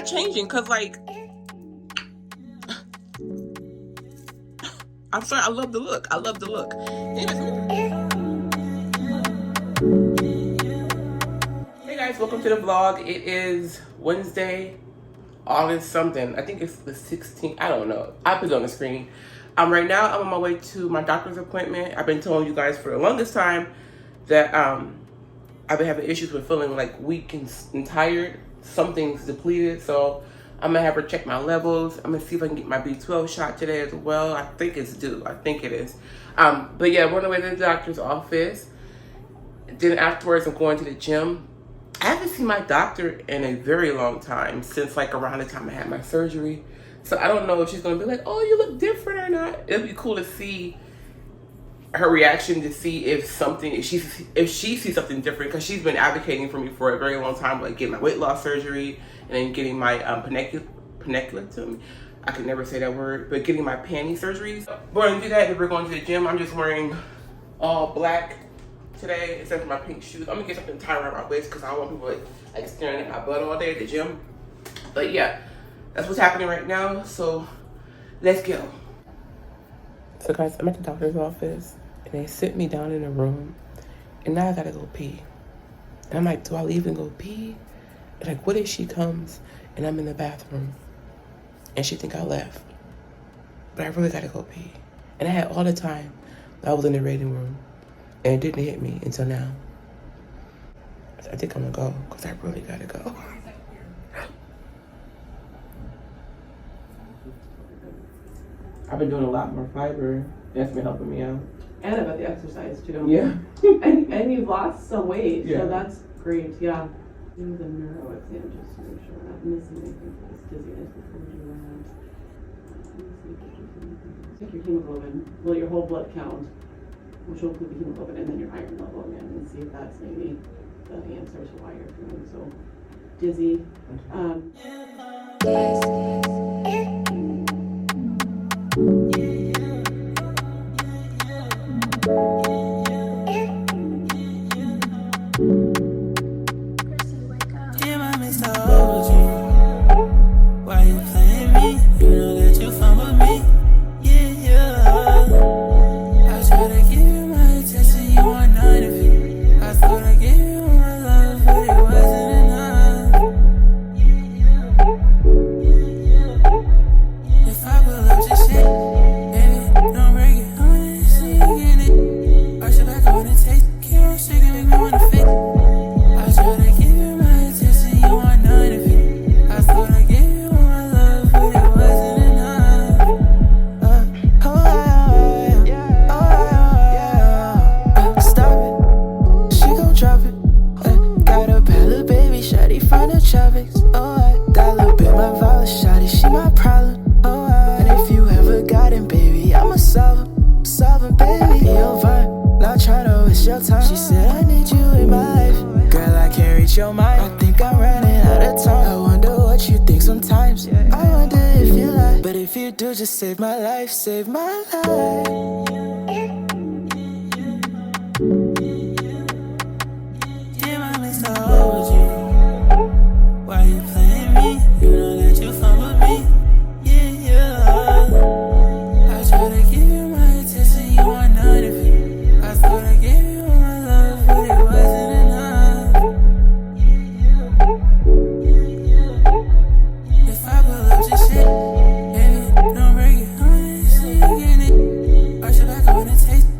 not changing, cause like, I'm sorry, I love the look. I love the look. Hey guys, welcome to the vlog. It is Wednesday, August something. I think it's the 16th. I don't know. I put it on the screen. Right now I'm on my way to my doctor's appointment. I've been telling you guys for the longest time that I've been having issues with feeling like weak and tired. Something's depleted, so I'm gonna have her check my levels. I'm gonna see if I can get my B12 shot today as well. I think it's due. I think it is. But yeah, we're on the way to the doctor's office. Then afterwards, I'm going to the gym. I haven't seen my doctor in a very long time, since like around the time I had my surgery. So I don't know if she's gonna be like, oh, you look different or not. It'd be cool to see her reaction, to see if she sees something different, because she's been advocating for me for a very long time, like getting my weight loss surgery and then getting my panniculectomy. I can never say that word, but getting my panty surgeries. We're gonna do that, and we're going to the gym. I'm just wearing all black today, except for my pink shoes. I'm gonna get something tied around my waist because I don't want people like staring at my butt all day at the gym. But yeah, that's what's happening right now. So let's go. So guys, I'm at the doctor's office, and they sit me down in a room, and now I gotta go pee. And I'm like, do I leave and go pee? And like, what if she comes and I'm in the bathroom and she think I left? But I really gotta go pee. And I had all the time that I was in the waiting room, and it didn't hit me until now. I think I'm gonna go, because I really gotta go. I've been doing a lot more fiber. That's been helping me out. And about the exercise too. Yeah. and you've lost some weight, yeah. So that's great. Yeah. Do the neuro exam just to make sure we're not missing anything for this dizziness before we do that. Let me see if there's anything. Check your hemoglobin, well, your whole blood count, which will include the hemoglobin, and then your iron level again, and see if that's maybe the answer to why you're feeling so dizzy. Your mind. I think I'm running out of time. I wonder what you think sometimes. I wonder if you lie, but if you do, just save my life, save my life. Damn, I miss the hold you. Why you playing me? You know that you fun with me. Yeah. I try to give you my attention, you want none of it. I thought I gave you all my love, but it wasn't enough. Taste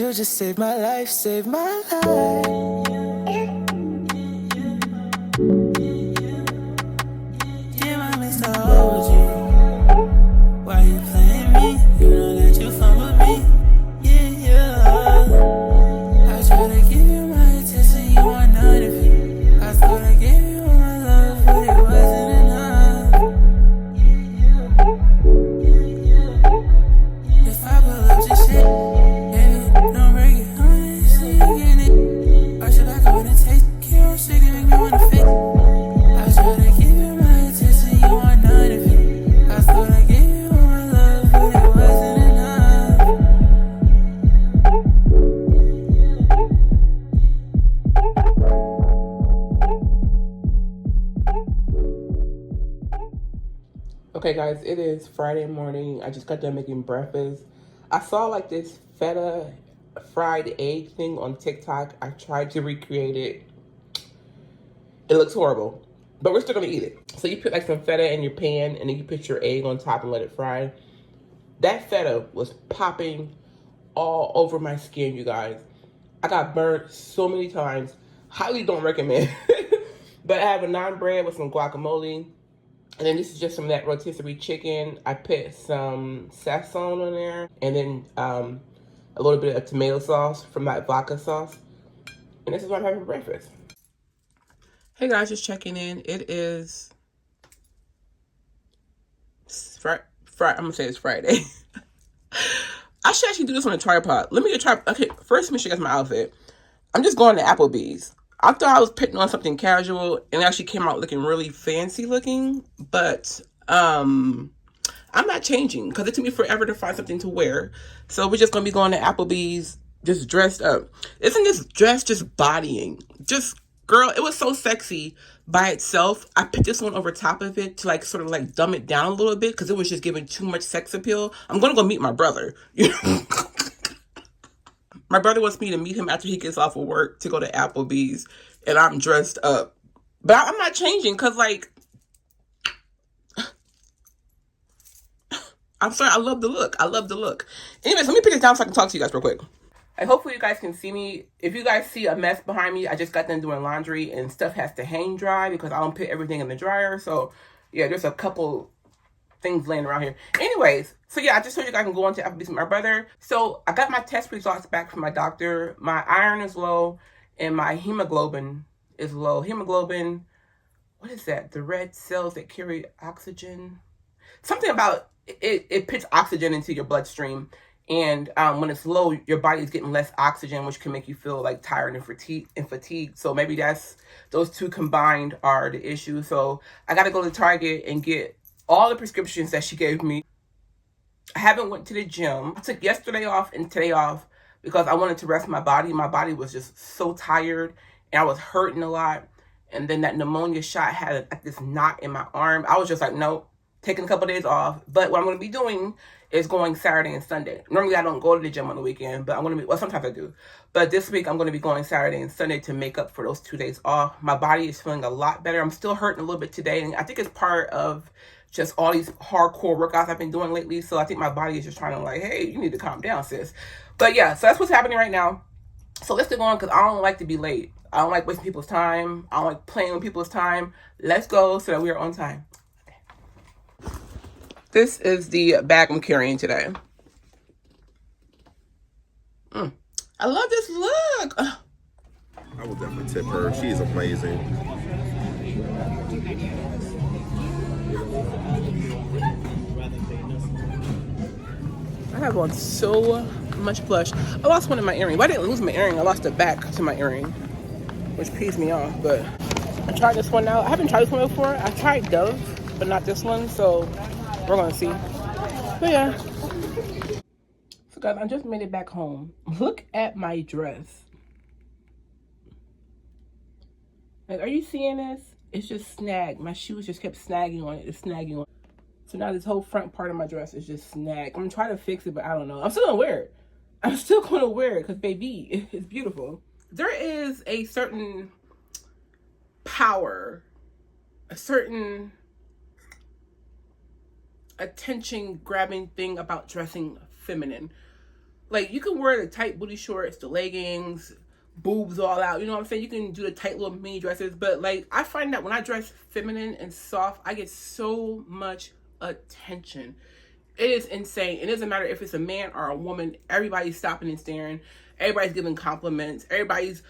You just saved my life, saved my life. Damn, I missed the hold you. Why you playing me? You know that you fun with me. Yeah, yeah. I try to give you my attention, you want none of it. I thought I gave you all my love, but it wasn't enough. If I pull up just shit, baby, don't break it. I wanna see you getting it. Watch your back, I wanna taste. Keep on shaking, make me wanna fit. I try to give you my attention, you want none of it. I thought I gave you all my love, but it wasn't enough. Okay guys, it is Friday morning. I just got done making breakfast. I saw like this feta fried egg thing on TikTok. I tried to recreate it. It looks horrible, but we're still gonna eat it. So you put like some feta in your pan and then you put your egg on top and let it fry. That feta was popping all over my skin, you guys. I got burnt so many times. Highly don't recommend. But I have a naan bread with some guacamole. And then this is just some of that rotisserie chicken. I put some sazon on there. And then a little bit of tomato sauce from that vodka sauce. And this is what I'm having for breakfast. Hey guys, just checking in. It is I'm gonna say it's Friday. I should actually do this on a tripod. Let me get a tripod. Okay, first let me show you guys my outfit. I'm just going to Applebee's. I thought I was putting on something casual and it actually came out looking really fancy looking, but I'm not changing because it took me forever to find something to wear. So we're just gonna be going to Applebee's just dressed up. Isn't this dress just bodying? Just, girl, it was so sexy by itself. I put this one over top of it to like sort of like dumb it down a little bit because it was just giving too much sex appeal. I'm gonna go meet my brother, you know. My brother wants me to meet him after he gets off of work to go to Applebee's, and I'm dressed up. But I'm not changing because, like, I'm sorry, I love the look. I love the look. Anyways, let me put it down so I can talk to you guys real quick. Hopefully you guys can see me. If you guys see a mess behind me, I just got done doing laundry, and stuff has to hang dry because I don't put everything in the dryer. So, yeah, there's a couple things laying around here. Anyways, so yeah, I just told you guys I can go on to Applebee's with my brother. So I got my test results back from my doctor. My iron is low and my hemoglobin is low. Hemoglobin, what is that? The red cells that carry oxygen. Something about it puts oxygen into your bloodstream. And when it's low, your body is getting less oxygen, which can make you feel like tired and fatigued. So maybe those two combined are the issue. So I got to go to Target and get all the prescriptions that she gave me. I haven't went to the gym. I took yesterday off and today off because I wanted to rest my body. My body was just so tired and I was hurting a lot. And then that pneumonia shot had like this knot in my arm. I was just like, nope, taking a couple of days off. But what I'm going to be doing is going Saturday and Sunday. Normally I don't go to the gym on the weekend, but I'm going to be, well, sometimes I do. But this week I'm going to be going Saturday and Sunday to make up for those 2 days off. My body is feeling a lot better. I'm still hurting a little bit today. And I think it's part of just all these hardcore workouts I've been doing lately. So I think my body is just trying to like, hey, you need to calm down, sis. But yeah, so that's what's happening right now. So let's get going because I don't like to be late. I don't like wasting people's time. I don't like playing with people's time. Let's go so that we are on time. Okay. This is the bag I'm carrying today. I love this look. I would definitely tip her. She is amazing. I have on so much blush. I lost one of my earrings. Well, I didn't lose my earring. I lost the back to my earring, which pees me off. But I tried this one out. I haven't tried this one before. I tried Dove, but not this one. So we're going to see. But yeah. So guys, I just made it back home. Look at my dress. Like, are you seeing this? It's just snagged. My shoes just kept snagging on it. It's snagging on it. So now this whole front part of my dress is just snagged. I'm gonna try to fix it, but I don't know. I'm still gonna wear it. I'm still gonna wear it because, baby, it's beautiful. There is a certain power, a certain attention-grabbing thing about dressing feminine. Like, you can wear the tight booty shorts, the leggings, boobs all out, you know what I'm saying? You can do the tight little mini dresses, but like, I find that when I dress feminine and soft, I get so much attention. It is insane. It doesn't matter if it's a man or a woman. Everybody's stopping and staring. Everybody's giving compliments. Everybody's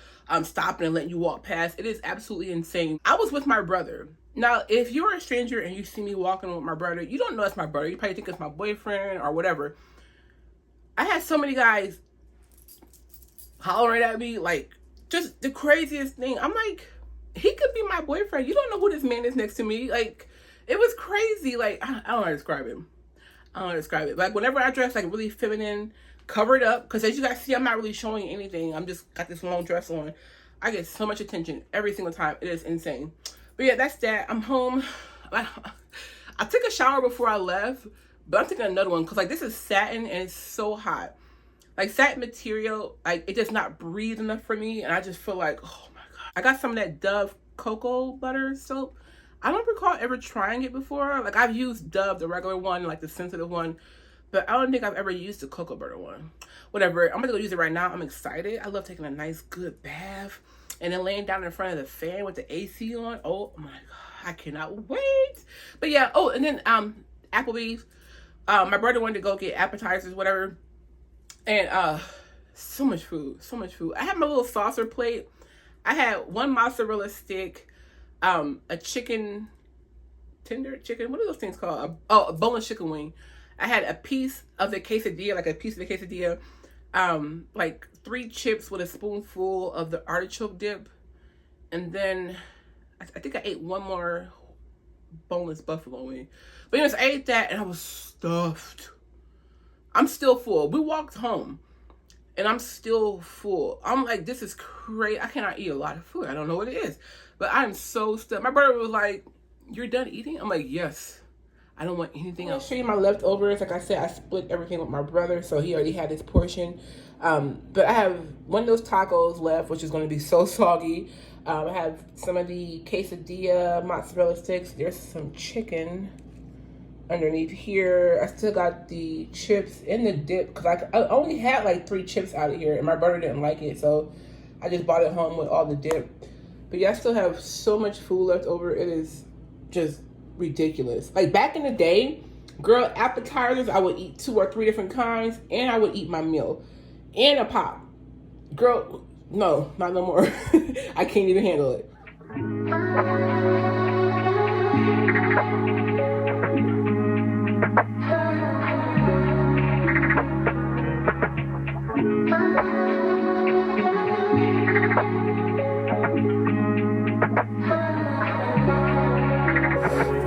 stopping and letting you walk past. It is absolutely insane. I was with my brother. Now, if you're a stranger and you see me walking with my brother, you don't know it's my brother. You probably think it's my boyfriend or whatever. I had so many guys hollering at me, like, just the craziest thing. I'm like, he could be my boyfriend. You don't know who this man is next to me. Like, it was crazy. Like, I don't know how to describe him. I don't know how to describe it. Like, whenever I dress, like, really feminine, covered up, because as you guys see, I'm not really showing anything. I'm just got this long dress on. I get so much attention every single time. It is insane. But yeah, that's that. I'm home. I took a shower before I left, but I'm taking another one because, like, this is satin and it's so hot. Like, satin material, like, it does not breathe enough for me, and I just feel like, oh my god. I got some of that Dove cocoa butter soap. I don't recall ever trying it before. Like, I've used Dove, the regular one, like the sensitive one, but I don't think I've ever used the cocoa butter one. Whatever, I'm gonna go use it right now. I'm excited. I love taking a nice, good bath and then laying down in front of the fan with the AC on. Oh my god, I cannot wait. But yeah, oh, and then Applebee's. My brother wanted to go get appetizers, whatever. And so much food. I had my little saucer plate. I had one mozzarella stick, a chicken tender chicken. What are those things called? A boneless chicken wing. I had a piece of the quesadilla, like 3 chips with a spoonful of the artichoke dip, and then I think I ate one more boneless buffalo wing. But anyways, I ate that and I was stuffed. I'm still full. We walked home and I'm still full. I'm like, this is crazy. I cannot eat a lot of food. I don't know what it is, but I'm so stuffed. My brother was like, you're done eating? I'm like, yes. I don't want anything else. I'll show you my leftovers. Like I said, I split everything with my brother, so he already had his portion. But I have one of those tacos left, which is going to be so soggy. I have some of the quesadilla mozzarella sticks. There's some chicken underneath here. I still got the chips in the dip because I only had like 3 chips out of here, and my brother didn't like it, so I just bought it home with all the dip. But yeah, I still have so much food left over. It is just ridiculous. Like, back in the day, girl, appetizers, I would eat 2 or 3 different kinds, and I would eat my meal and a pop. Girl, no, not no more. I can't even handle it.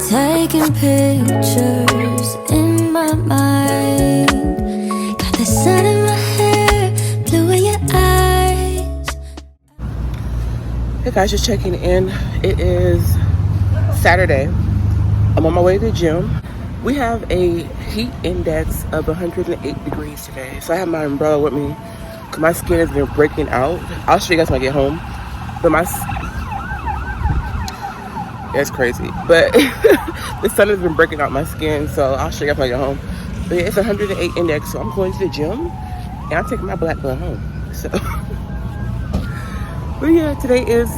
Taking pictures in my mind. Got the sun in my hair, blue in your eyes. Hey guys, just checking in. It is Saturday. I'm on my way to the gym. We have a heat index of 108 degrees today. So I have my umbrella with me because my skin has been breaking out. I'll show you guys when I get home. But it's crazy. But the sun has been breaking out my skin, so I'll show you guys when I get home. But yeah, it's 108 index, so I'm going to the gym and I'm taking my black belt home. So, but yeah, today is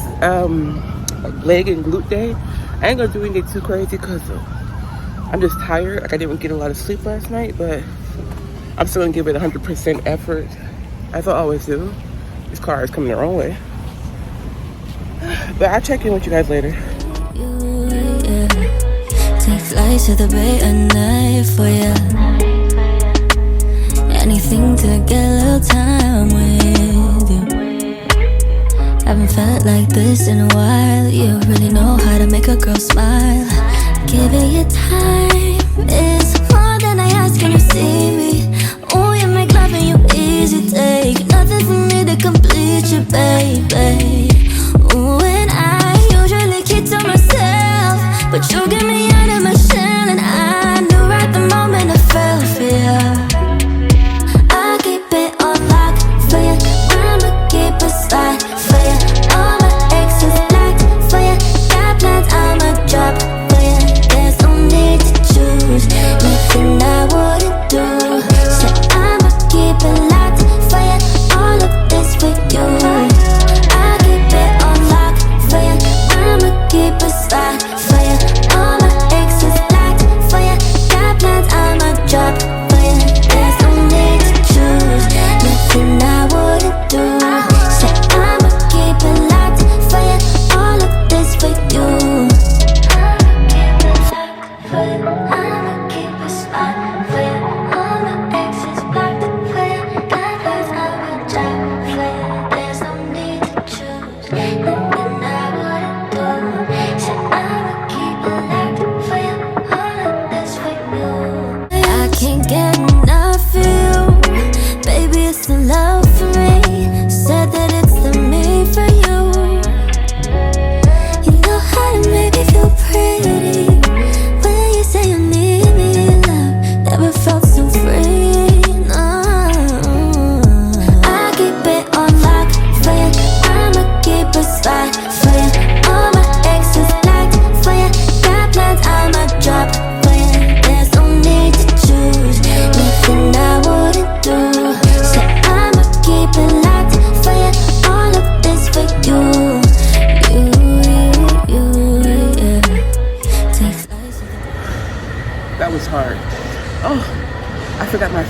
leg and glute day. I ain't gonna do anything too crazy because I'm just tired. Like, I didn't get a lot of sleep last night, but I'm still gonna give it 100% effort, as I always do. This car is coming the wrong way. But I'll check in with you guys later. Take flights to the bay at night for ya. Anything to get a little time with you. Haven't felt like this in a while. You really know how to make a girl smile. Giving you time is more than I ask. Can you see me? Oh, you make love and you easy take. Nothing for me to complete you, baby. Ooh, and I usually keep to myself, but you get me out of my shell, and I knew right the moment I fell for you. I keep it on lock for you. I'ma keep it slide for you. All my exes blocked for you. Got plans, I'ma drop for you. There's no need to choose. Nothing I wouldn't do.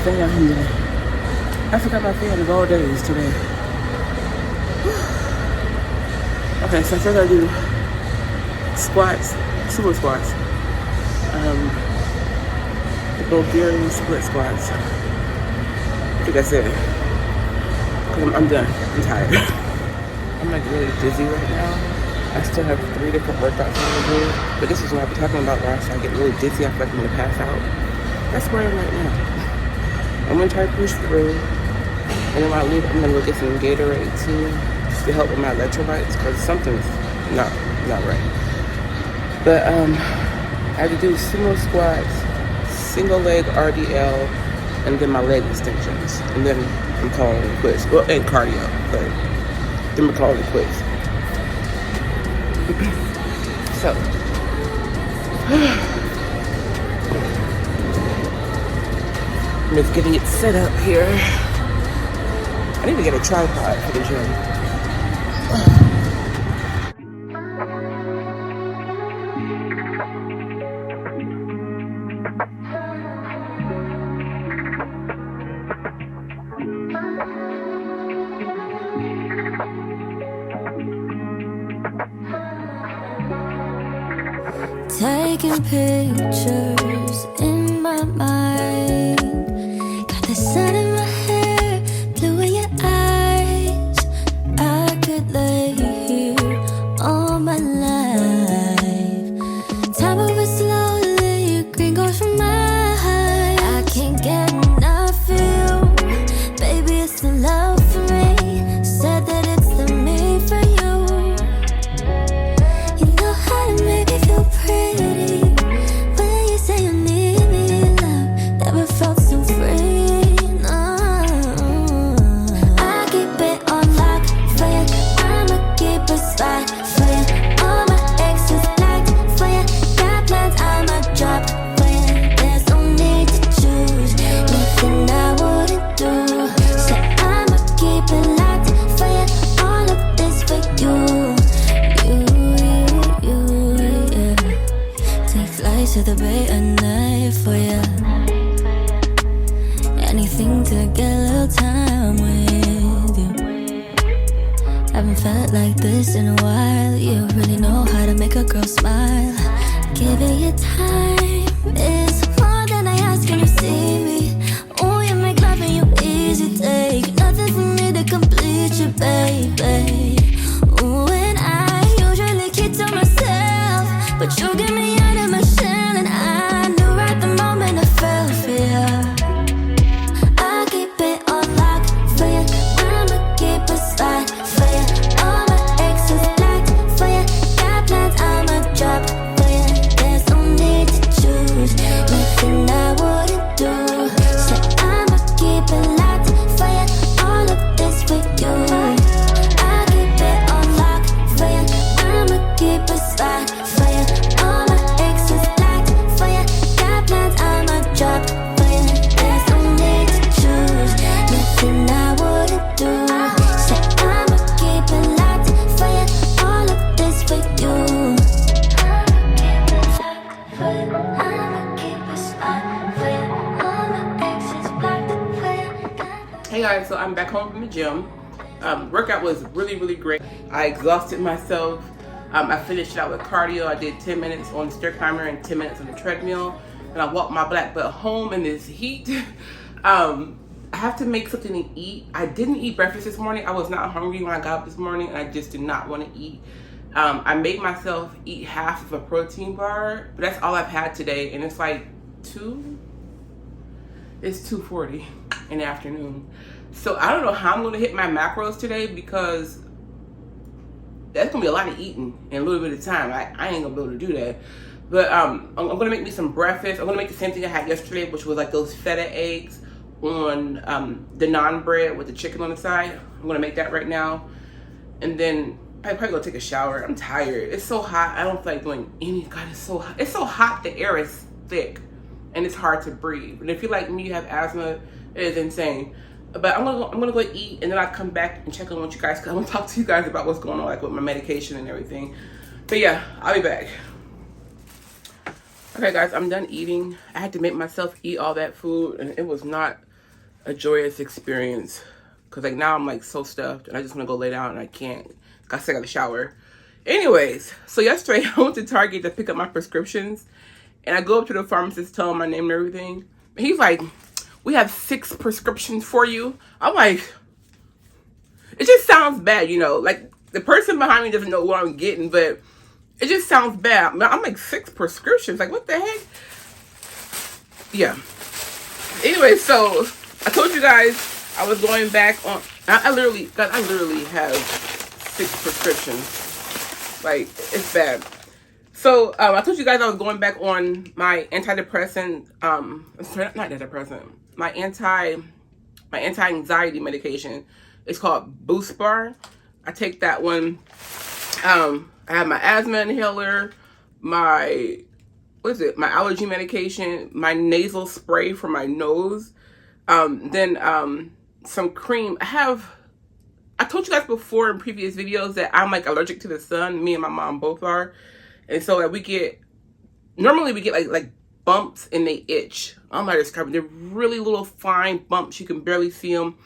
fan here. I forgot my fan of all days today. Okay, so I think I do squats, sumo squats. The Bulgarian split squats. I think that's it. I'm done. I'm tired. I'm like really dizzy right now. I still have 3 different workouts to do, but this is what I've been talking about where I get really dizzy. I feel like I'm gonna pass out. That's where I am right now. I'm gonna try to push through, and then when I leave, I'm gonna go get some Gatorade too, just to help with my electrolytes, because something's not right. But I have to do sumo squats, single leg RDL, and then my leg extensions, and then I'm calling it quits. Well, and cardio, but then we're calling it quits. So, I'm just getting it set up here. I need to get a tripod for the gym. Taking pictures in my mind. Got the sun in my hair, blue in your eyes. I could lay here all my life. Time moves slowly, green goes from my high. I can't get enough of you. Baby, it's the love for me. Said that it's the me for you. You know how to make me feel pretty. When you say you need me, love, never felt so free. No. I keep it on lock for you. I'ma keep a spot for you. All my exes black for you. Got plans, I'ma drop for you. There's no need to choose. Nothing I wouldn't do. So I'ma keep it locked for you. All of this for you. To the bay at night for ya. Anything to get a little time with you. Haven't felt like this in a while. You really know how to make a girl smile. Giving you time is more than I ask when you see me. Oh, you make loving you easy. Take nothing for me to complete you, baby. Ooh, and I usually keep to myself, but you get me out of my shell. And I knew right the moment I fell for you. I keep it on lock for you. I'ma keep a spot for you. All my exes black for you. Got plans, I'ma drop for you. There's no need to choose. Nothing I wouldn't do. So I'ma keep it locked for you. All of this for you. I keep it on lock for you. I'ma keep a spot for you. All my exes black for you. Got plans, I'ma drop for you. There's no need to choose. Nothing I wouldn't do. So I'ma keep it locked for you. All of this for you. I'ma keep a spot for you. All my exes black for you. Hey guys, so I'm back home from the gym. Workout was really great. I exhausted myself. I finished it out with cardio. I did 10 minutes on the stair climber and 10 minutes on the treadmill. And I walked my black butt home in this heat. I have to make something to eat. I didn't eat breakfast this morning. I was not hungry when I got up this morning, and I just did not want to eat. I made myself eat half of a protein bar, but that's all I've had today, and it's like 2:40 in the afternoon. So I don't know how I'm gonna hit my macros today, because that's gonna be a lot of eating in a little bit of time. I ain't gonna be able to do that. But I'm gonna make me some breakfast. I'm gonna make the same thing I had yesterday, which was like those feta eggs on the naan bread with the chicken on the side. I'm gonna make that right now, and then I probably go take a shower. I'm tired. It's so hot. I don't feel like doing any. God, it's so hot. It's so hot. The air is thick, and it's hard to breathe. And if you're like me, you have asthma. It is insane. But I'm gonna go eat, and then I'll come back and check on with you guys, because I'm gonna talk to you guys about what's going on, like with my medication and everything. But yeah, I'll be back. Okay guys, I'm done eating. I had to make myself eat all that food, and it was not a joyous experience. Cause like now I'm like so stuffed and I just want to go lay down and I can't. I still got to shower. Anyways, so yesterday I went to Target to pick up my prescriptions, and I go up to the pharmacist, tell him my name and everything. And he's like, "We have 6 prescriptions for you." I'm like, it just sounds bad, you know. Like the person behind me doesn't know what I'm getting, but it just sounds bad. I'm like 6 prescriptions. Like what the heck? Yeah. Anyway, so I told you guys I was going back on. I literally have 6 prescriptions. Like, it's bad. So, I told you guys I was going back on my antidepressant, sorry, not antidepressant, my anti-anxiety medication. It's called Boost Bar. I take that one. I have my asthma inhaler, my allergy medication, my nasal spray for my nose, then some cream. I told you guys before in previous videos that I'm like allergic to the sun. Me and my mom both are. And so that normally we get like bumps and they itch. I'm not describing. They're really little fine bumps. You can barely see them.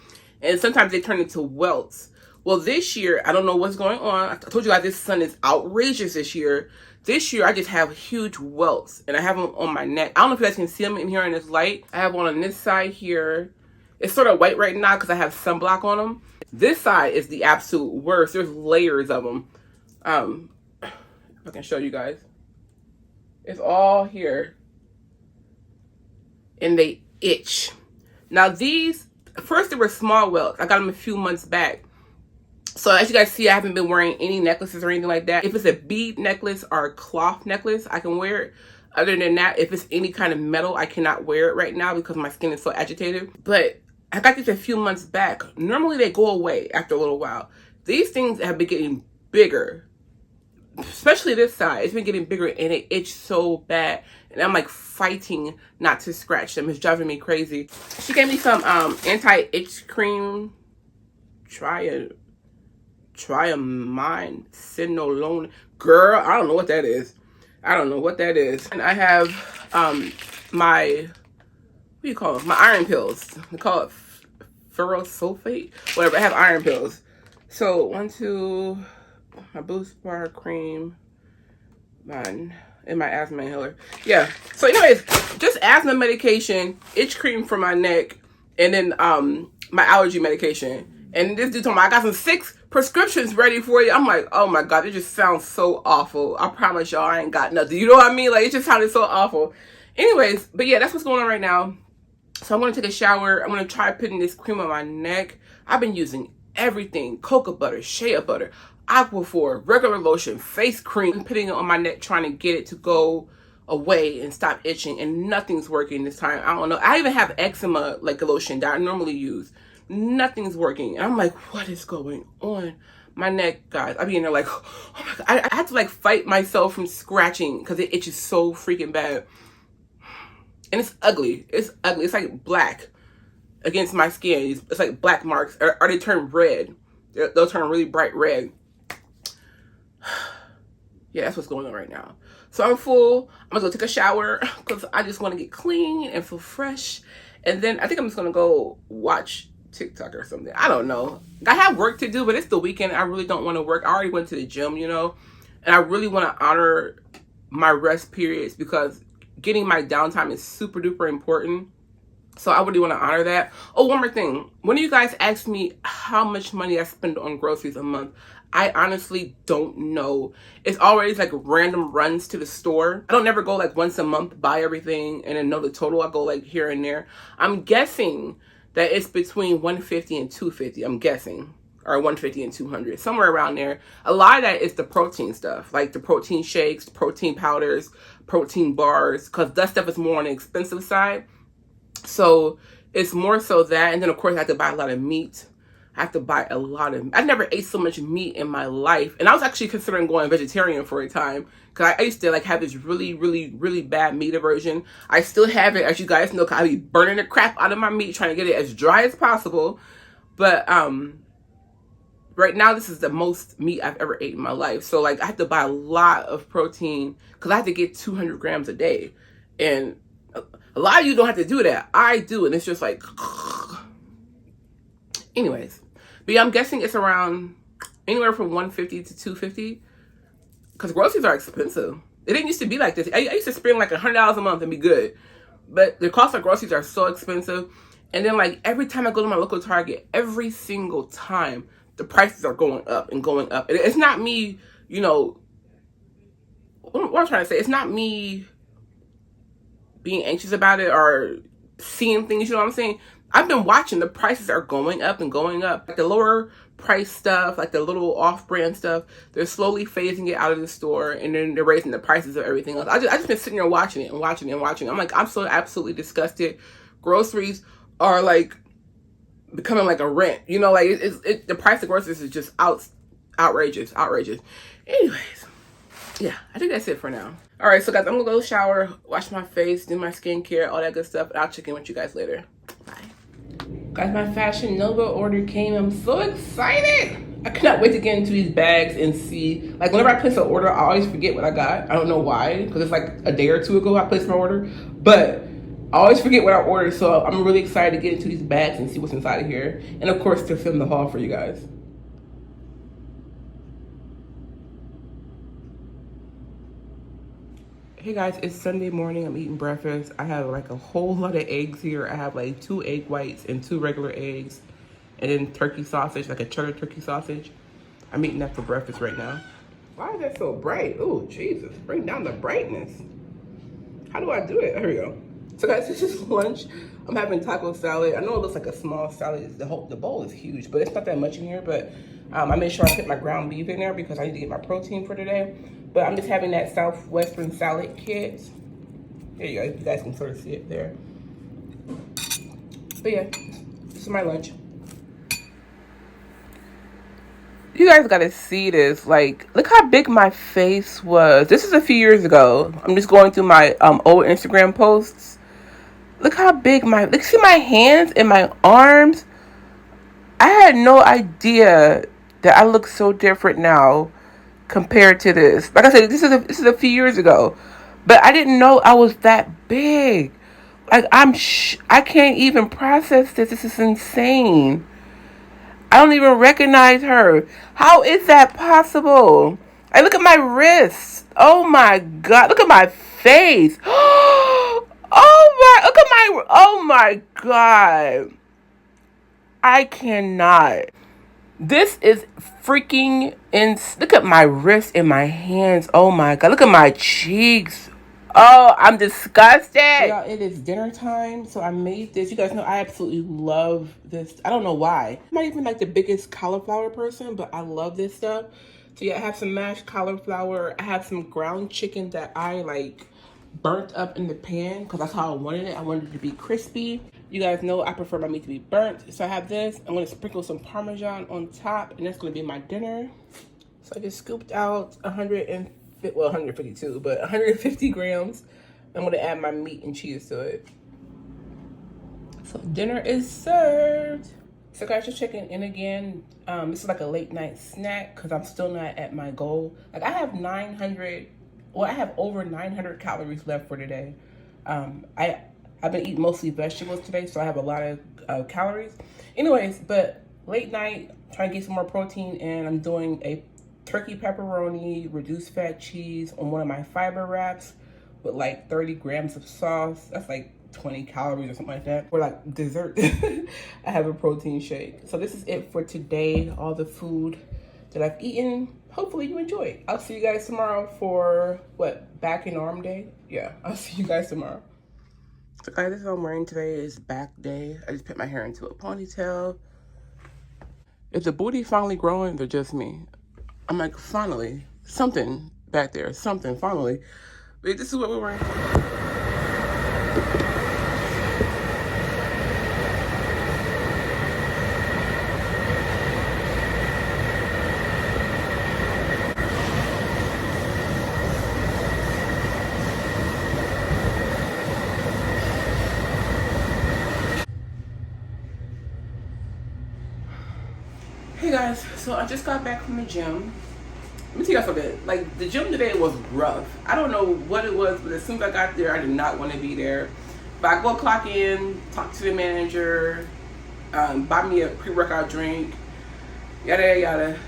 And sometimes they turn into welts. Well, this year, I don't know what's going on. I told you guys this sun is outrageous this year. This year, I just have huge welts. And I have them on my neck. I don't know if you guys can see them in here in this light. I have one on this side here. It's sort of white right now because I have sunblock on them. This side is the absolute worst. There's layers of them. If I can show you guys. It's all here. And they itch. Now these, first they were small welts. I got them a few months back. So as you guys see, I haven't been wearing any necklaces or anything like that. If it's a bead necklace or a cloth necklace, I can wear it. Other than that, if it's any kind of metal, I cannot wear it right now because my skin is so agitated. But I got these a few months back. Normally they go away after a little while. These things have been getting bigger. Especially this side. It's been getting bigger and it itch so bad. And I'm like fighting not to scratch them. It's driving me crazy. She gave me some anti-itch cream. Try a mine. Cinolone. Girl, I don't know what that is. And I have my, what do you call them? My iron pills. They call it ferrosulfate. Whatever. I have iron pills. So 1, 2, my Boost Bar cream, and my asthma inhaler. Yeah. So anyways, just asthma medication, itch cream for my neck, and then my allergy medication. And this dude told me I got some 6 prescriptions ready for you. I'm like, oh my God, it just sounds so awful. I promise y'all I ain't got nothing. You know what I mean? Like it just sounded so awful. Anyways, but yeah, that's what's going on right now. So I'm gonna take a shower. I'm gonna try putting this cream on my neck. I've been using everything: cocoa butter, shea butter, Aquaphor, regular lotion, face cream, putting it on my neck, trying to get it to go away and stop itching, and nothing's working this time. I don't know. I even have eczema like a lotion that I normally use. Nothing's working. And I'm like, what is going on? My neck, guys. I be in there like, oh my God. I had to like fight myself from scratching because it itches so freaking bad. And it's ugly. It's ugly. It's like black against my skin. It's like black marks. Or they turn red. They'll turn really bright red. Yeah, that's what's going on right now. So I'm full. I'm gonna go take a shower because I just want to get clean and feel fresh. And then I think I'm just gonna go watch TikTok or something. I don't know. I have work to do, but it's the weekend. I really don't want to work. I already went to the gym, you know, and I really want to honor my rest periods because getting my downtime is super duper important. So I really want to honor that. Oh, one more thing. When you guys ask me how much money I spend on groceries a month, I honestly don't know. It's always like random runs to the store. I don't never go like once a month, buy everything, and then know the total. I go like here and there. I'm guessing that it's between $150 and $250. I'm guessing. Or $150 and $200. Somewhere around there. A lot of that is the protein stuff. Like the protein shakes, protein powders, protein bars. Because that stuff is more on the expensive side. So it's more so that. And then of course I have to buy a lot of meat. I have to buy a lot of, I never ate so much meat in my life. And I was actually considering going vegetarian for a time. Because I used to like have this really, really, really bad meat aversion. I still have it, as you guys know, because I be burning the crap out of my meat, trying to get it as dry as possible. But right now, this is the most meat I've ever ate in my life. So like I have to buy a lot of protein because I have to get 200 grams a day. And a lot of you don't have to do that. I do. And it's just like, Anyways, but yeah, I'm guessing it's around anywhere from $150 to $250 because groceries are expensive. It didn't used to be like this. I used to spend like $100 a month and be good, but the cost of groceries are so expensive. And then like every time I go to my local Target, every single time the prices are going up and going up. It's not me, you know, what I'm trying to say, it's not me being anxious about it or seeing things, you know what I'm saying? I've been watching the prices are going up and going up. Like the lower price stuff, like the little off-brand stuff, they're slowly phasing it out of the store, and then they're raising the prices of everything else. I just been sitting there watching it and watching it and watching it. I'm like, I'm so absolutely disgusted. Groceries are like becoming like a rent, you know, like the price of groceries is just outrageous. Anyways, yeah, I think that's it for now. All right, so guys, I'm gonna go shower, wash my face, do my skincare, all that good stuff, and I'll check in with you guys later. Bye. Guys, my Fashion Nova order came. I'm so excited. I cannot wait to get into these bags and see. Like, whenever I place an order, I always forget what I got. I don't know why, because it's like a day or two ago I placed my order. But I always forget what I ordered, so I'm really excited to get into these bags and see what's inside of here. And of course, to film the haul for you guys. Hey guys, it's Sunday morning. I'm eating breakfast. I have like a whole lot of eggs here. I have like 2 egg whites and 2 regular eggs, and then turkey sausage, like a cheddar turkey sausage. I'm eating that for breakfast right now. Why is that so bright? Oh, Jesus, bring down the brightness. How do I do it? Here we go. So guys, this is lunch. I'm having taco salad. I know it looks like a small salad. The bowl is huge, but it's not that much in here. But I made sure I put my ground beef in there because I need to get my protein for today. But I'm just having that Southwestern salad kit. There you go. You guys can sort of see it there. But yeah, this is my lunch. You guys gotta see this. Like, look how big my face was. This is a few years ago. I'm just going through my old Instagram posts. Look how big look, see my hands and my arms. I had no idea that I look so different now compared to this. Like I said, this is a few years ago, but I didn't know I was that big. Like, I can't even process this. This is insane. I don't even recognize her. How is that possible? Like, look at my wrists. Oh my God. Look at my face. Oh my God. I cannot. This is freaking look at my wrists and my hands. Oh my God. Look at my cheeks. Oh, I'm disgusted. Y'all, it is dinner time, so I made this. You guys know I absolutely love this. I don't know why. I'm not even like the biggest cauliflower person, but I love this stuff. So yeah, I have some mashed cauliflower. I have some ground chicken that I like burnt up in the pan because that's how I wanted it. I wanted it to be crispy. You guys know I prefer my meat to be burnt. So I have this. I'm going to sprinkle some Parmesan on top, and that's going to be my dinner. So I just scooped out 152, but 150 grams. I'm going to add my meat and cheese to it. So dinner is served. So guys, just checking in again. This is like a late night snack because I'm still not at my goal. Like, I have over 900 calories left for today. I've been eating mostly vegetables today, so I have a lot of calories. Anyways, but late night, trying to get some more protein, and I'm doing a turkey pepperoni, reduced fat cheese on one of my fiber wraps with like 30 grams of sauce. That's like 20 calories or something like that. For like dessert, I have a protein shake. So this is it for today. All the food that I've eaten. Hopefully you enjoy. I'll see you guys tomorrow for what? Back and arm day? Yeah, I'll see you guys tomorrow. So guys, this is what I'm wearing today is back day. I just put my hair into a ponytail. Is the booty finally growing or just me? I'm like, finally, something back there, something, finally. But this is what we're wearing. Hey guys, so I just got back from the gym. Let me tell you guys something. Like, the gym today was rough. I don't know what it was, but as soon as I got there, I did not want to be there. But I go clock in, talk to the manager, buy me a pre-workout drink, yada yada yada.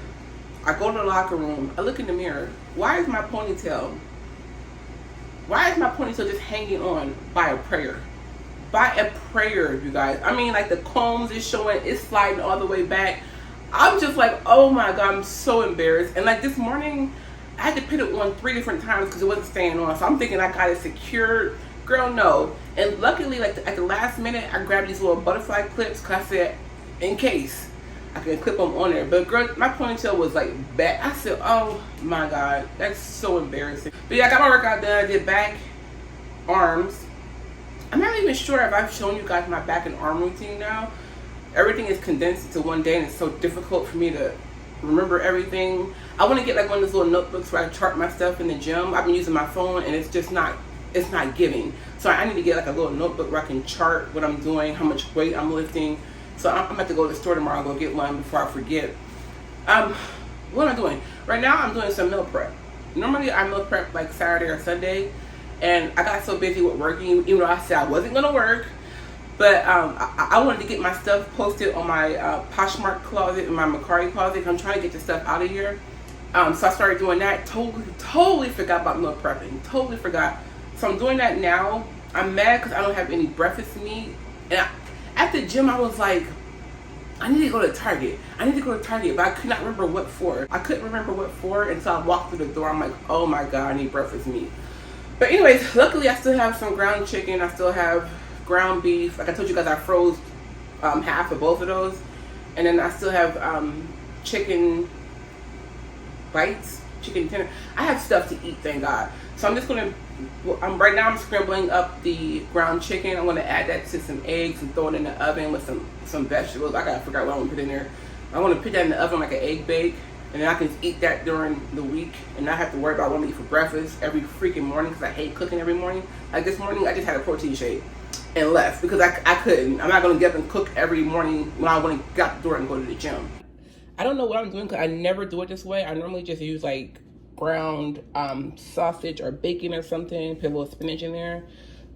I go to the locker room, I look in the mirror. Why is my ponytail just hanging on by a prayer? By a prayer, you guys. I mean, like the combs is showing, it's sliding all the way back. I'm just like, oh my God, I'm so embarrassed. And like this morning, I had to put it on 3 different times because it wasn't staying on. So I'm thinking I got it secured. Girl, no. And luckily, like at the last minute, I grabbed these little butterfly clips because I said, in case, I can clip them on there. But girl, my ponytail was like back. I said, oh my God, that's so embarrassing. But yeah, I got my workout done. I did back, arms. I'm not even sure if I've shown you guys my back and arm routine now. Everything is condensed into one day and it's so difficult for me to remember everything. I want to get like one of those little notebooks where I chart my stuff in the gym. I've been using my phone and it's just not, it's not giving. So I need to get like a little notebook where I can chart what I'm doing, how much weight I'm lifting. So I'm about to go to the store tomorrow and go get one before I forget. What am I doing? Right now I'm doing some meal prep. Normally I meal prep like Saturday or Sunday. And I got so busy with working, even though I said I wasn't going to work. But I wanted to get my stuff posted on my Poshmark closet and my Macari closet. I'm trying to get the stuff out of here. So I started doing that. Totally forgot about meal prepping. Totally forgot. So I'm doing that now. I'm mad because I don't have any breakfast meat. And at the gym, I was like, I need to go to Target. But I could not remember what for. I couldn't remember what for until I walked through the door. I'm like, oh my God, I need breakfast meat. But anyways, luckily I still have some ground chicken. I still have ground beef. Like I told you guys, I froze half of both of those. And then I still have chicken bites, chicken tender. I have stuff to eat, thank God. So I'm just going to, right now I'm scrambling up the ground chicken. I'm going to add that to some eggs and throw it in the oven with some vegetables. I got to figure out what I want to put in there. I want to put that in the oven like an egg bake. And then I can eat that during the week and not have to worry about what I'm going to eat for breakfast every freaking morning because I hate cooking every morning. Like this morning, I just had a protein shake and left because I couldn't. I'm not going to get up and cook every morning when I want to get out the door and go to the gym. I don't know what I'm doing because I never do it this way. I normally just use like ground sausage or bacon or something, put a little spinach in there.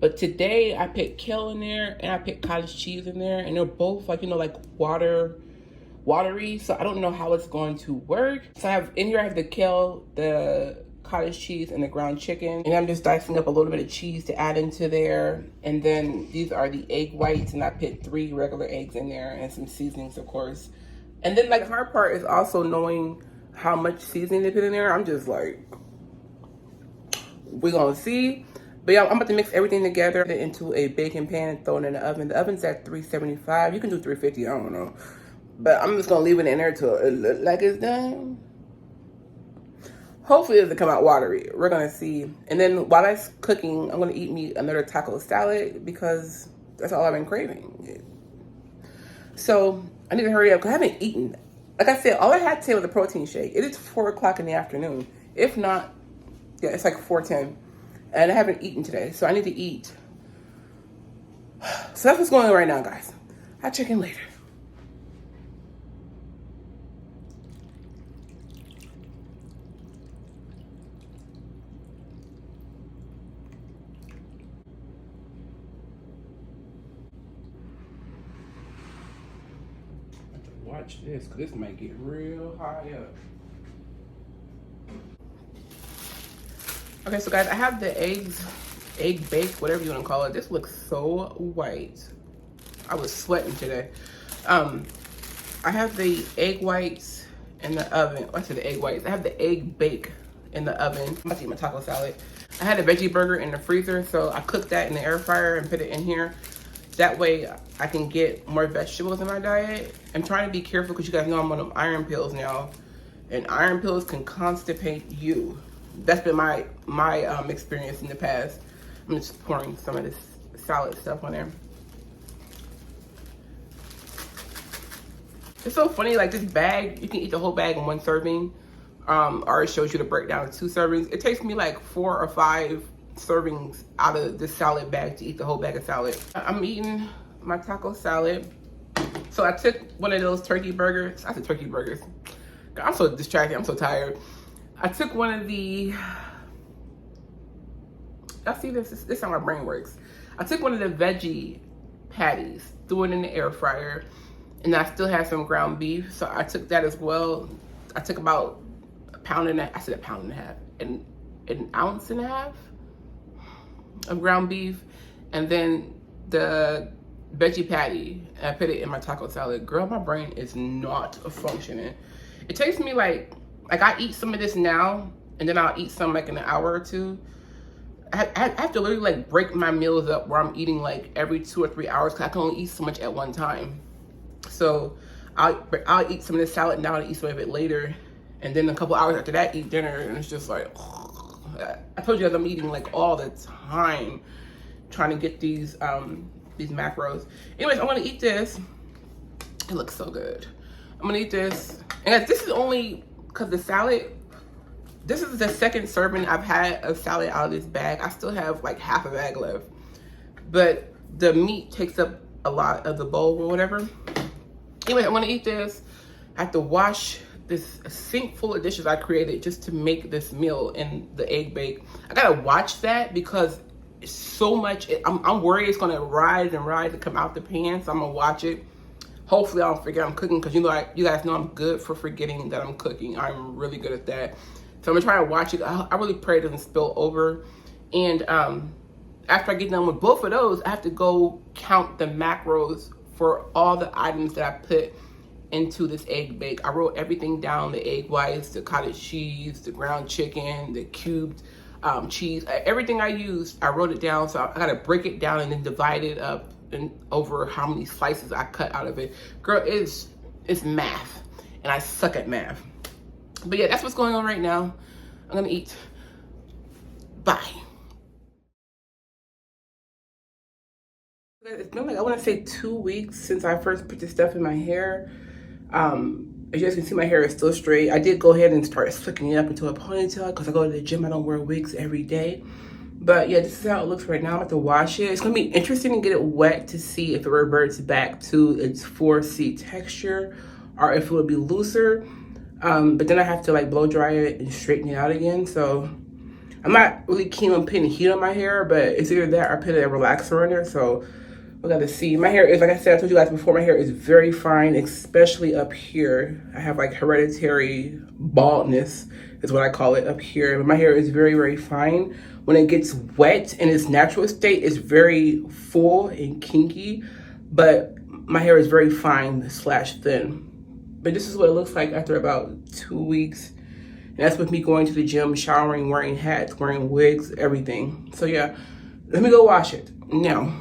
But today I put kale in there and I put cottage cheese in there. And they're both like, you know, like watery, so I don't know how it's going to work. So I have the kale, the cottage cheese, and the ground chicken, and I'm just dicing up a little bit of cheese to add into there. And then these are the egg whites, and I put 3 regular eggs in there and some seasonings, of course. And then like the hard part is also knowing how much seasoning to put in there. I'm just like, we're gonna see. But yeah, I'm about to mix everything together into a baking pan and throw it in the oven. The oven's at 375. You can do 350, I don't know. But I'm just gonna leave it in there till it looks like it's done. Hopefully it doesn't come out watery. We're gonna see. And then while that's cooking, I'm gonna eat me another taco salad because that's all I've been craving. So I need to hurry up because I haven't eaten. Like I said, all I had today was a protein shake. It is 4 o'clock in the afternoon. If not, yeah, it's like 4:10. And I haven't eaten today, so I need to eat. So that's what's going on right now, guys. I'll check in later. Watch this, because this might get real high up. Okay, so guys, I have the egg baked, whatever you want to call it. This looks so white. I was sweating today. I have the egg whites in the oven. I said the egg whites. I have the egg bake in the oven. I'm about to eat my taco salad. I had a veggie burger in the freezer, so I cooked that in the air fryer and put it in here. That way I can get more vegetables in my diet. I'm trying to be careful because you guys know I'm on them iron pills now. And iron pills can constipate you. That's been my experience in the past. I'm just pouring some of this salad stuff on there. It's so funny, like this bag, you can eat the whole bag in 1 serving. Or it shows you the breakdown of 2 servings. It takes me like 4 or 5 servings out of the salad bag to eat the whole bag of salad. I'm eating my taco salad. So I took one of those turkey burgers. I said turkey burgers. God, I'm so distracted, I'm so tired. I took one of the, y'all see this? This is how my brain works. I took one of the veggie patties, threw it in the air fryer, And I still have some ground beef, so I took that as well. I took about a pound and a half, I said a pound and a half, and an ounce and a half of ground beef, and then the veggie patty, and I put it in my taco salad. Girl, my brain is not functioning. It takes me like I eat some of this now, and then I'll eat some like in an hour or two. I have to literally like break my meals up where I'm eating like every 2 or 3 hours, because I can only eat so much at one time. So I'll eat some of this salad now and eat some of it later, and then a couple hours after that eat dinner, and it's just like, I told you guys I'm eating like all the time, trying to get these macros. Anyways, I'm gonna eat this. It looks so good. I'm gonna eat this, and this is only because the salad. This is the second serving I've had of salad out of this bag. I still have like half a bag left, but the meat takes up a lot of the bowl or whatever. Anyway, I'm gonna eat this. I have to wash this sink full of dishes I created just to make this meal and the egg bake. I gotta watch that because it's so much. I'm worried it's gonna rise and rise to come out the pan, so I'm gonna watch it. Hopefully I don't forget I'm cooking, because you guys know I'm good for forgetting that I'm cooking. I'm really good at that. So I'm gonna try to watch it. I really pray it doesn't spill over. And after I get done with both of those, I have to go count the macros for all the items that I put into this egg bake. I wrote everything down: the egg whites, the cottage cheese, the ground chicken, the cubed cheese, everything I used, I wrote it down. So I gotta break it down and then divide it up and over how many slices I cut out of it. Girl, it's math, and I suck at math. But yeah, that's what's going on right now. I'm gonna eat. Bye. It's been like, I wanna say 2 weeks since I first put this stuff in my hair. As you guys can see, my hair is still straight. I did go ahead and start flicking it up into a ponytail because I go to the gym. I don't wear wigs every day. But yeah, this is how it looks right now. I'm about to wash it. It's gonna be interesting to get it wet to see if it reverts back to its 4C texture or if it would be looser. But then I have to like blow dry it and straighten it out again. So I'm not really keen on putting heat on my hair, but it's either that or put a relaxer in there. So we gotta see. My hair is, like I said, I told you guys before, my hair is very fine, especially up here. I have like hereditary baldness is what I call it up here. But my hair is very, very fine. When it gets wet in its natural state, it's very full and kinky, but my hair is very fine / thin. But this is what it looks like after about 2 weeks. And that's with me going to the gym, showering, wearing hats, wearing wigs, everything. So yeah, let me go wash it now.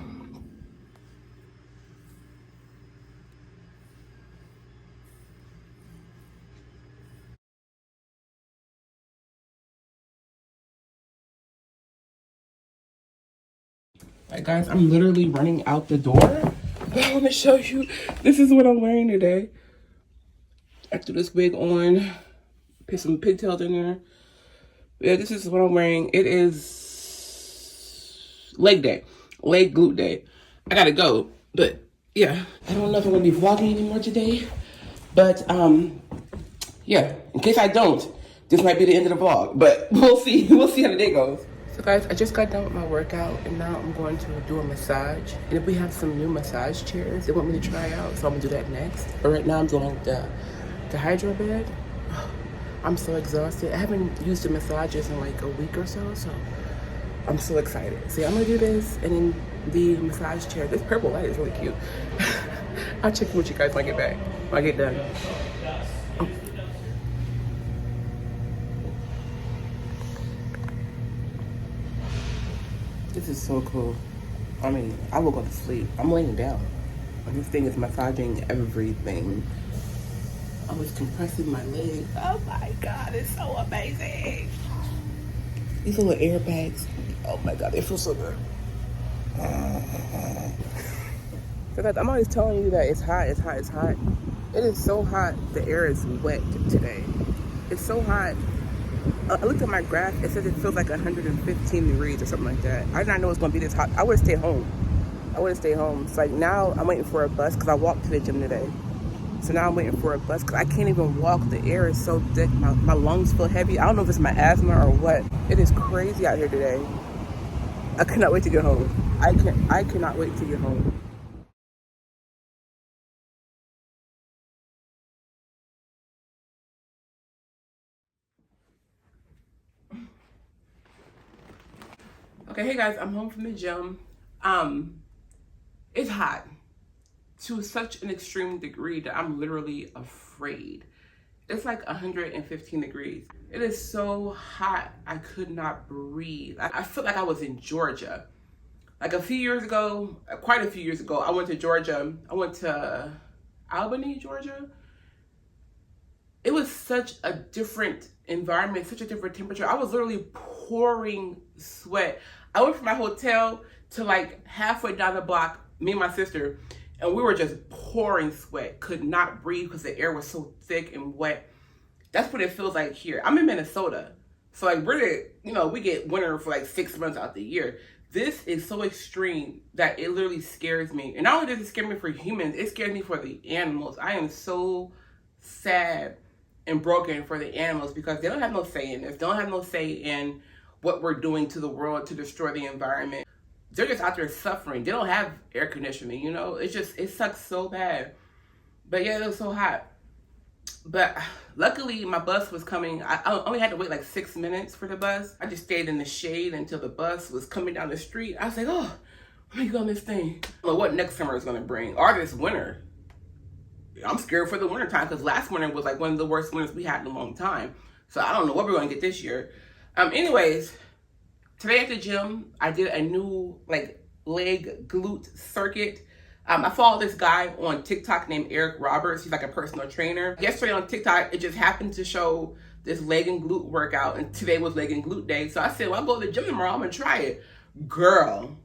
All right, guys, I'm literally running out the door. I want to show you. This is what I'm wearing today. I threw this wig on, put some pigtails in there. Yeah, this is what I'm wearing. It is leg day, leg glute day. I gotta go, but yeah, I don't know if I'm gonna be vlogging anymore today. But yeah, in case I don't, this might be the end of the vlog. But we'll see. We'll see how the day goes. So guys, I just got done with my workout, and now I'm going to do a massage. And if we have some new massage chairs they want me to try out, so I'm gonna do that next. But right now I'm doing the hydro bed. I'm so exhausted. I haven't used the massages in like a week or so, so I'm so excited. So I'm gonna do this, and then the massage chair. This purple light is really cute. I'll check in with you guys when I get back, when I get done. This is so cool. I mean, I will go to sleep. I'm laying down. And this thing is massaging everything. I was compressing my legs. Oh my God, it's so amazing. These little airbags. Oh my God, they feel so good. I'm always telling you that it's hot, it's hot, it's hot. It is so hot, the air is wet today. It's so hot. I looked at my graph, it says it feels like 115 degrees or something like that. I did not know it was gonna be this hot. I would've stayed home. It's like now I'm waiting for a bus because I walked to the gym today. So now I'm waiting for a bus because I can't even walk. The air is so thick. My lungs feel heavy. I don't know if it's my asthma or what. It is crazy out here today. I cannot wait to get home. I cannot wait to get home. Okay, hey guys, I'm home from the gym. It's hot to such an extreme degree that I'm literally afraid. It's like 115 degrees. It is so hot, I could not breathe. I feel like I was in Georgia. Like a few years ago, quite a few years ago, I went to Georgia. I went to Albany, Georgia. It was such a different environment, such a different temperature. I was literally pouring sweat. I went from my hotel to like halfway down the block, me and my sister, and we were just pouring sweat. Could not breathe because the air was so thick and wet. That's what it feels like here. I'm in Minnesota. So like we get winter for like 6 months out the year. This is so extreme that it literally scares me. And not only does it scare me for humans, it scares me for the animals. I am so sad and broken for the animals because they don't have no say in this. They don't have no say in what we're doing to the world to destroy the environment. They're just out there suffering. They don't have air conditioning, you know? It sucks so bad. But yeah, it was so hot. But luckily my bus was coming. I only had to wait like 6 minutes for the bus. I just stayed in the shade until the bus was coming down the street. I was like, oh, let me go on this thing. I don't know what next summer is gonna bring, or this winter. I'm scared for the winter time because last winter was like one of the worst winters we had in a long time. So I don't know what we're gonna get this year. Anyways, today at the gym, I did a new like leg glute circuit. I follow this guy on TikTok named Eric Roberts. He's like a personal trainer. Yesterday on TikTok, it just happened to show this leg and glute workout, and today was leg and glute day. So I said, well, I'll go to the gym tomorrow. I'm gonna try it. Girl,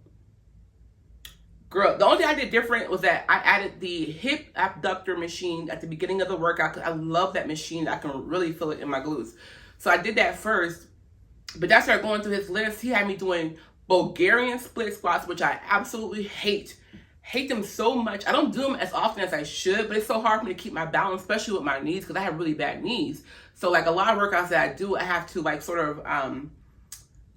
the only thing I did different was that I added the hip abductor machine at the beginning of the workout because I love that machine. I can really feel it in my glutes. So I did that first, but that's started going through his list. He had me doing Bulgarian split squats, which I absolutely hate. Hate them so much. I don't do them as often as I should, but it's so hard for me to keep my balance, especially with my knees, because I have really bad knees. So like a lot of workouts that I do, I have to like sort of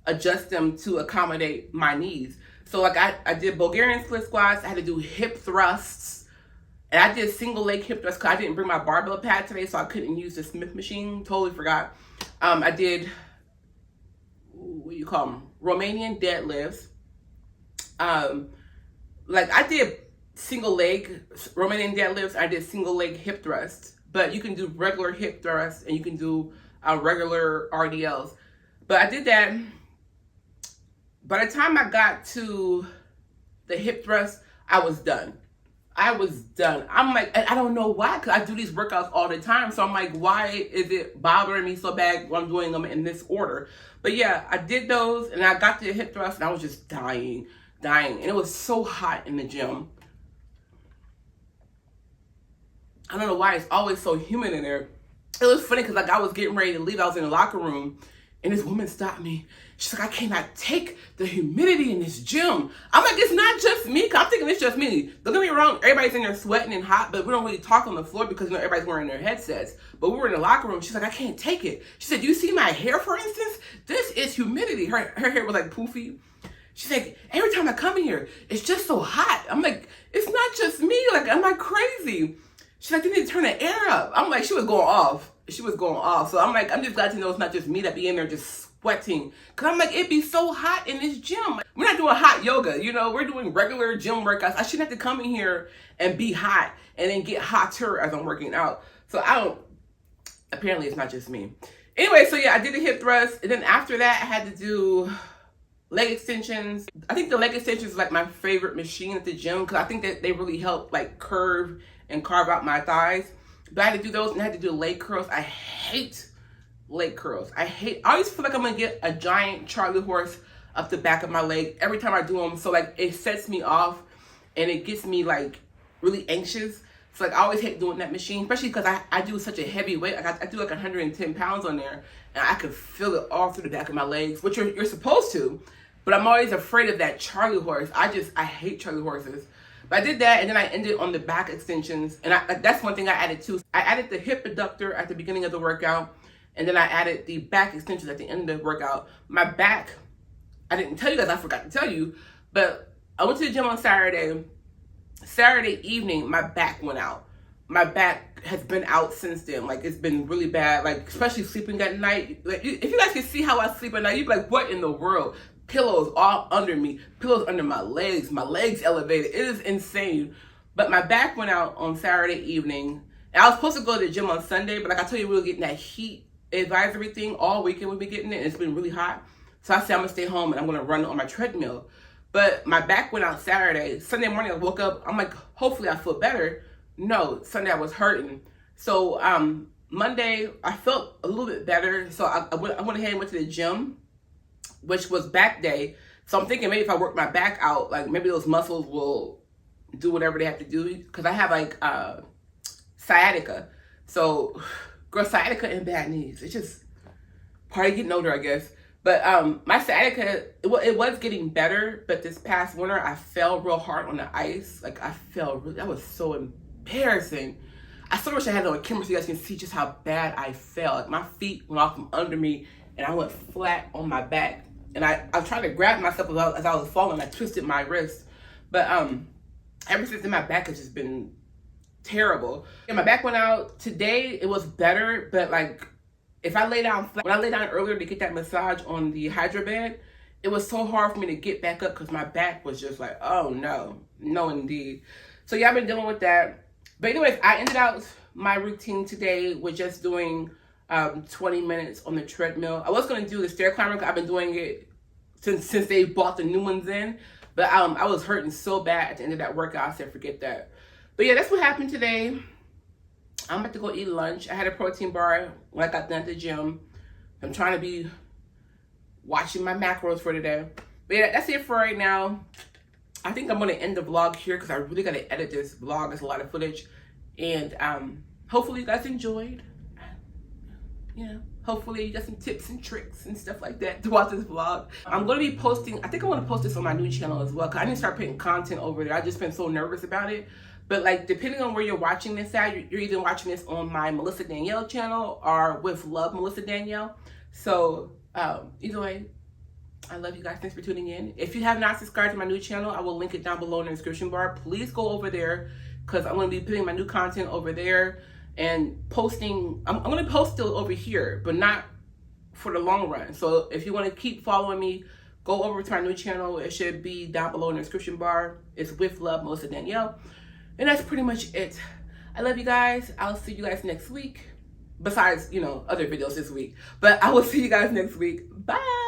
adjust them to accommodate my knees. So like I did Bulgarian split squats, I had to do hip thrusts, and I did single leg hip thrusts because I didn't bring my barbell pad today, so I couldn't use the Smith machine. Totally forgot. I did, what do you call them? Romanian deadlifts. Like I did single leg Romanian deadlifts, I did single leg hip thrusts, but you can do regular hip thrusts and you can do regular RDLs. But I did that. By the time I got to the hip thrust, I was done. I'm like, I don't know why, because I do these workouts all the time. So I'm like, why is it bothering me so bad when I'm doing them in this order? But yeah, I did those and I got to the hip thrust and I was just dying. And it was so hot in the gym. I don't know why it's always so humid in there. It was funny because like I was getting ready to leave. I was in the locker room and this woman stopped me. She's like, I cannot take the humidity in this gym. I'm like, it's not just me. I'm thinking it's just me. Don't get me wrong. Everybody's in there sweating and hot, but we don't really talk on the floor because everybody's wearing their headsets. But we were in the locker room. She's like, I can't take it. She said, you see my hair, for instance? This is humidity. Her hair was like poofy. She's like, every time I come in here, it's just so hot. I'm like, it's not just me. Like, am I crazy? She's like, you need to turn the air up. I'm like, she was going off. So I'm like, I'm just glad to know it's not just me that be in there just sweating. Cause I'm like, it'd be so hot in this gym. We're not doing hot yoga, you know, we're doing regular gym workouts. I shouldn't have to come in here and be hot and then get hotter as I'm working out. So apparently it's not just me. Anyway, so yeah, I did the hip thrust. And then after that, I had to do leg extensions. I think the leg extensions is like my favorite machine at the gym because I think that they really help like curve and carve out my thighs. But I had to do those and I had to do leg curls. I hate leg curls. I always feel like I'm gonna get a giant Charlie horse up the back of my leg every time I do them. So like it sets me off and it gets me like really anxious. So like I always hate doing that machine, especially because I do such a heavy weight. Like I do like 110 pounds on there and I can feel it all through the back of my legs, which you're supposed to. But I'm always afraid of that Charlie horse. I hate Charlie horses. But I did that, and then I ended on the back extensions. And that's one thing I added too. I added the hip abductor at the beginning of the workout, and then I added the back extensions at the end of the workout. My back, I didn't tell you guys, I forgot to tell you, but I went to the gym on Saturday. Saturday evening, my back went out. My back has been out since then. Like, it's been really bad, like, especially sleeping at night. Like, if you guys can see how I sleep at night, you'd be like, what in the world? pillows all under me, pillows under my legs elevated. It is insane. But my back went out on Saturday evening. And I was supposed to go to the gym on Sunday, but like I told you, we were getting that heat advisory thing all weekend. We've been getting it, and it's been really hot. So I said I'm gonna stay home and I'm gonna run on my treadmill. But my back went out Saturday. Sunday morning I woke up, I'm like, hopefully I feel better. No, Sunday I was hurting. So Monday I felt a little bit better. So I went ahead and went to the gym, which was back day. So I'm thinking maybe if I work my back out, like maybe those muscles will do whatever they have to do. Because I have like sciatica. So girl, sciatica and bad knees. It's just part of getting older, I guess. But my sciatica, it was getting better, but this past winter, I fell real hard on the ice. Like, I fell really, that was so embarrassing. I so wish I had it on camera so you guys can see just how bad I fell. Like, my feet went off from under me, and I went flat on my back. And I was trying to grab myself as I was falling. I twisted my wrist. But ever since then, my back has just been terrible. And my back went out. Today, it was better, but like, if I lay down flat, when I lay down earlier to get that massage on the hydro bed, it was so hard for me to get back up because my back was just like, oh no, no indeed. So yeah, I've been dealing with that. But anyways, I ended out my routine today with just doing 20 minutes on the treadmill. I was going to do the stair climber because I've been doing it since they bought the new ones in. But I was hurting so bad at the end of that workout, I said forget that. But yeah, that's what happened today. I'm about to go eat lunch. I had a protein bar when I got done at the gym. I'm trying to be watching my macros for today. But yeah, that's it for right now. I think I'm going to end the vlog here because I really got to edit this vlog. There's a lot of footage. And hopefully you guys enjoyed. You know, hopefully you got some tips and tricks and stuff like that to watch this vlog. I'm going to be posting, I think I want to post this on my new channel as well because I need to start putting content over there. I've just been so nervous about it. But like, depending on where you're watching this at, you're either watching this on my Melissa Danielle channel or with Love Melissa Danielle. So either way, I love you guys. Thanks for tuning in. If you have not subscribed to my new channel, I will link it down below in the description bar. Please go over there because I'm going to be putting my new content over there and posting. I'm going to post still over here, but not for the long run. So if you want to keep following me, go over to my new channel. It should be down below in the description bar. It's with Love Melissa Danielle. And that's pretty much it. I love you guys. I'll see you guys next week. Besides, you know, other videos this week. But I will see you guys next week. Bye.